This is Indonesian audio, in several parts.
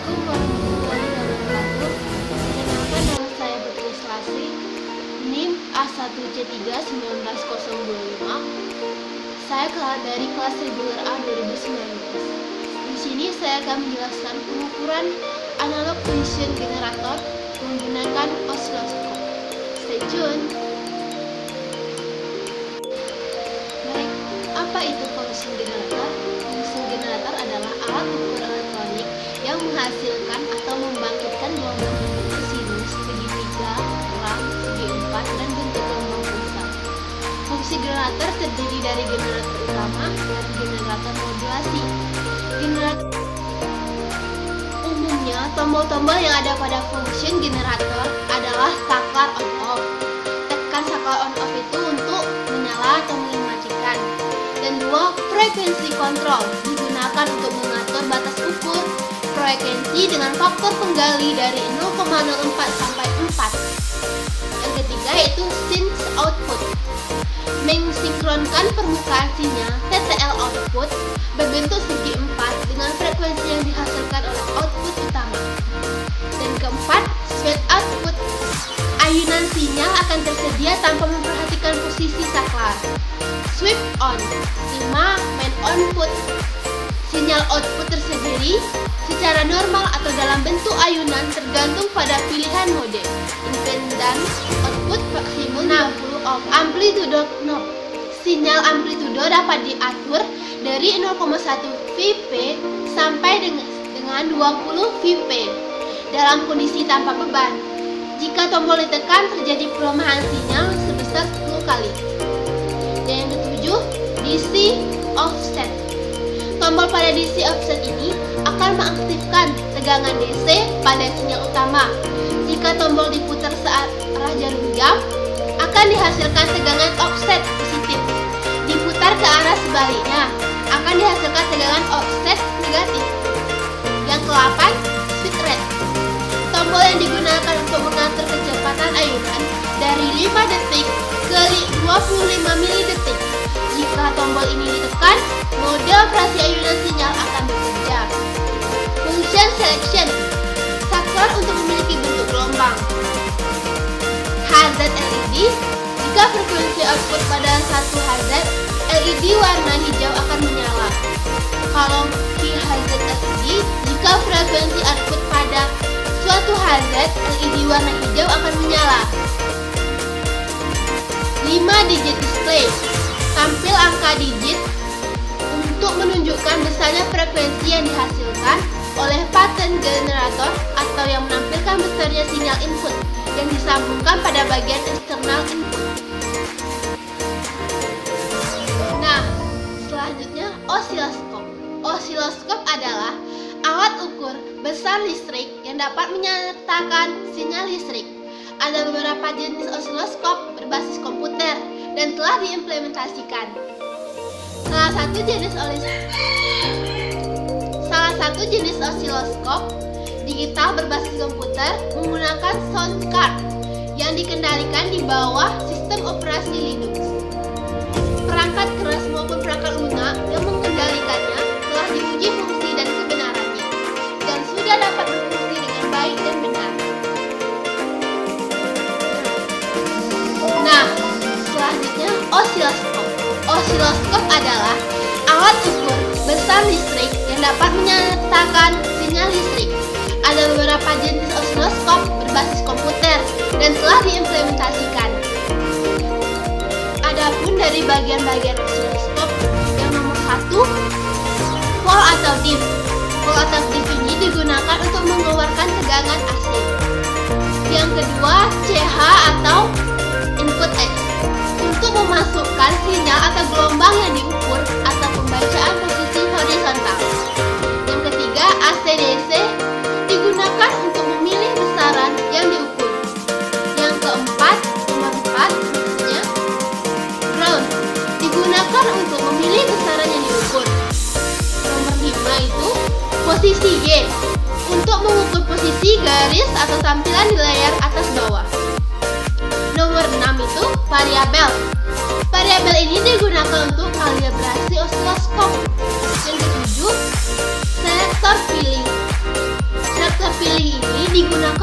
Assalamualaikum warahmatullahi wabarakatuh. Perkenalkan, nama saya Putri Selasi, NIM A1C3-19025. Saya dari kelas reguler A 2019. Di sini saya akan menjelaskan pengukuran analog function generator menggunakan osiloskop. Stay tune. Baik, apa itu function generator? Function generator adalah alat ukur elektronik yang menghasilkan atau membangkitkan gelombang bentuk sinus, segitiga, terang, segi empat, dan bentuk gelombang pulsar. Fungsi generator terdiri dari generator utama dan generator modulasi. Umumnya, tombol-tombol yang ada pada function generator adalah saklar on-off. Tekan saklar on-off itu untuk menyala atau mematikan. Dan dua, frekuensi kontrol digunakan untuk mengatur batas ukur frekuensi dengan faktor penggali dari 0,04 sampai 4. Yang ketiga yaitu sinus output, mensinkronkan permukaan sinyal TTL output berbentuk segi empat dengan frekuensi yang dihasilkan oleh output utama. Dan keempat, sweep output, ayunan sinyal akan tersedia tanpa memperhatikan posisi saklar. Sweep on, 5, main output, sinyal output tersendiri secara normal atau dalam bentuk ayunan tergantung pada pilihan mode. Impedance output maksimum 60 ohm. Amplitudo knob, sinyal amplitudo dapat diatur dari 0,1 Vp sampai dengan 20 Vp dalam kondisi tanpa beban. Jika tombol ditekan terjadi pelemahan sinyal sebesar 10 kali. Dan yang ketujuh, DC offset. Tombol pada DC offset ini akan mengaktifkan tegangan DC pada sinyal utama. Jika tombol diputar saat arah jarum jam, akan dihasilkan tegangan offset positif. Diputar ke arah sebaliknya, akan dihasilkan tegangan offset negatif. Yang ke-8, speed rate. Tombol yang digunakan untuk mengatur kecepatan ayunan dari 5 detik ke 25 milidetik. Jika tombol ini ditekan, mode operasi ayunan sinyal akan bekerja. Function selection, saklar untuk memiliki bentuk gelombang. Hazard LED, jika frekuensi output pada satu hazard, LED warna hijau akan menyala. Kalau key hazard LED, jika frekuensi output pada suatu hazard, LED warna hijau akan menyala. 5 digit display, tampil angka digit untuk menunjukkan besarnya frekuensi yang dihasilkan oleh pattern generator atau yang menampilkan besarnya sinyal input yang disambungkan pada bagian eksternal input. Nah, selanjutnya osiloskop. Osiloskop adalah alat ukur besar listrik yang dapat menyatakan sinyal listrik. Ada beberapa jenis osiloskop berbasis komputer dan telah diimplementasikan. Salah satu jenis osiloskop digital berbasis komputer menggunakan sound card yang dikendalikan di bawah sistem operasi Linux. Perangkat keras maupun perangkat lunak yang mengendalikannya telah diuji fungsi dan kebenarannya dan sudah dapat berfungsi dengan baik dan benar. Nah, selanjutnya osiloskop. Osiloskop adalah alat ukur besar listrik yang dapat menyatakan sinyal listrik. Ada beberapa jenis osiloskop berbasis komputer dan telah diimplementasikan. Adapun dari bagian-bagian osiloskop, yang nomor 1, pole atau diff. Pole atau diff ini digunakan untuk mengeluarkan tegangan AC. Yang kedua, CH atau input X, untuk memasukkan sinyal atau gelombang yang diukur atau pembacaan posisi horizontal. Yang ketiga, AC/DC digunakan untuk memilih besaran yang diukur. Yang keempat, nomor 4 maksudnya, ground digunakan untuk memilih besaran yang diukur. Nomor 5 itu posisi Y, untuk mengukur posisi garis atau tampilan di layar atas bawah. Nomor 6 itu variabel. Variabel ini digunakan untuk kalibrasi osiloskop. Yang ketujuh, selektor filling.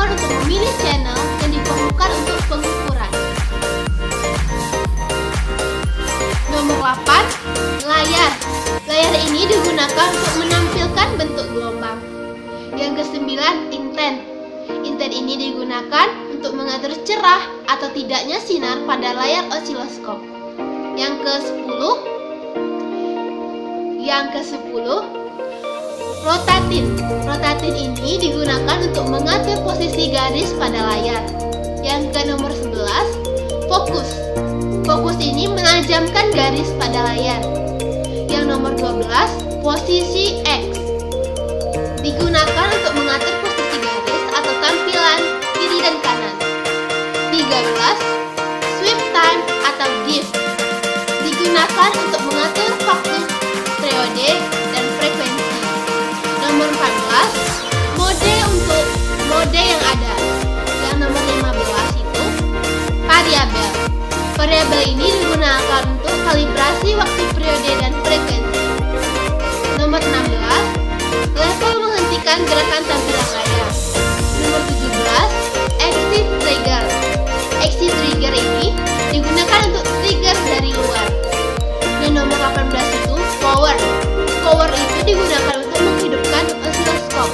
nomor untuk memilih channel yang diperlukan untuk pengukuran. Nomor 8, layar. Layar ini digunakan untuk menampilkan bentuk gelombang. Yang ke-9, inten. Inten ini digunakan untuk mengatur cerah atau tidaknya sinar pada layar osiloskop. Yang ke-10, rotatin. Rotatin ini digunakan untuk mengatur posisi garis pada layar. Yang ke nomor 11, fokus. Fokus ini menajamkan garis pada layar. Yang nomor 12, posisi X. Digunakan untuk mengatur posisi garis atau tampilan kiri dan kanan. 13, sweep time atau diff. Digunakan untuk mengatur waktu, periode, dan frekuensi. Nomor 14, mode untuk mode yang ada. Yang nomor 15 itu variabel. Variabel ini digunakan untuk kalibrasi waktu, periode, dan frekuensi. Nomor 16, level menghentikan gerakan tampilan layar. Nomor 17, exit trigger. Exit trigger ini digunakan untuk trigger dari luar. Dan nomor 18 itu power. Power itu digunakan untuk menghidupkan osiloskop.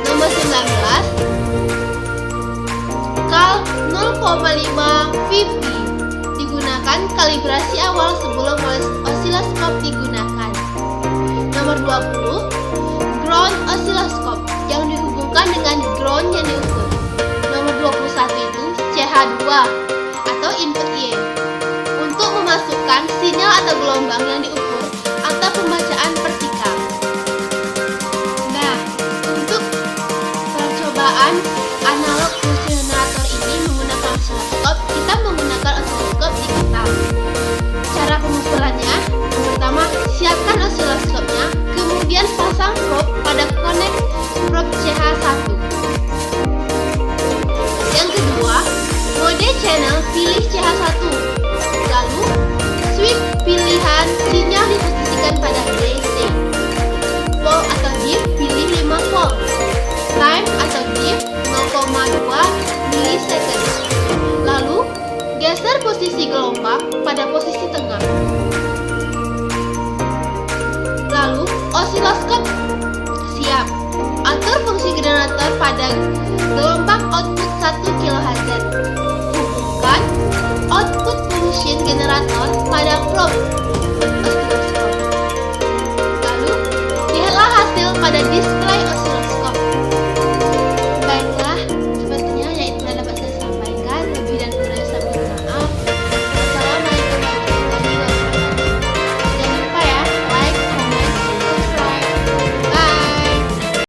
Nomor 19, cal 0,5 VP. Digunakan kalibrasi awal sebelum osiloskop digunakan. Nomor 20, ground osiloskop yang dihubungkan dengan ground yang diukur. Nomor 21 itu CH2 atau input Y untuk memasukkan sinyal atau gelombang yang diukur atau pembacaan vertikal. Nah, untuk percobaan analog pulse generator ini menggunakan osiloskop, kita menggunakan osiloskop digital. Cara pengukurannya, yang pertama, siapkan osiloskopnya, kemudian pasang probe pada connect probe CH1. Yang kedua, mode channel pilih CH1. Lalu, switch pilihan sinyal diposisikan pada DC. Volt atau diff pilih 5 volt. Time atau diff 0,2 milisecond. Lalu, geser posisi gelombang pada posisi tengah. Lalu, osiloskop siap. Atur fungsi generator pada gelombang output 1 kHz. Hubungkan output function generator pada probe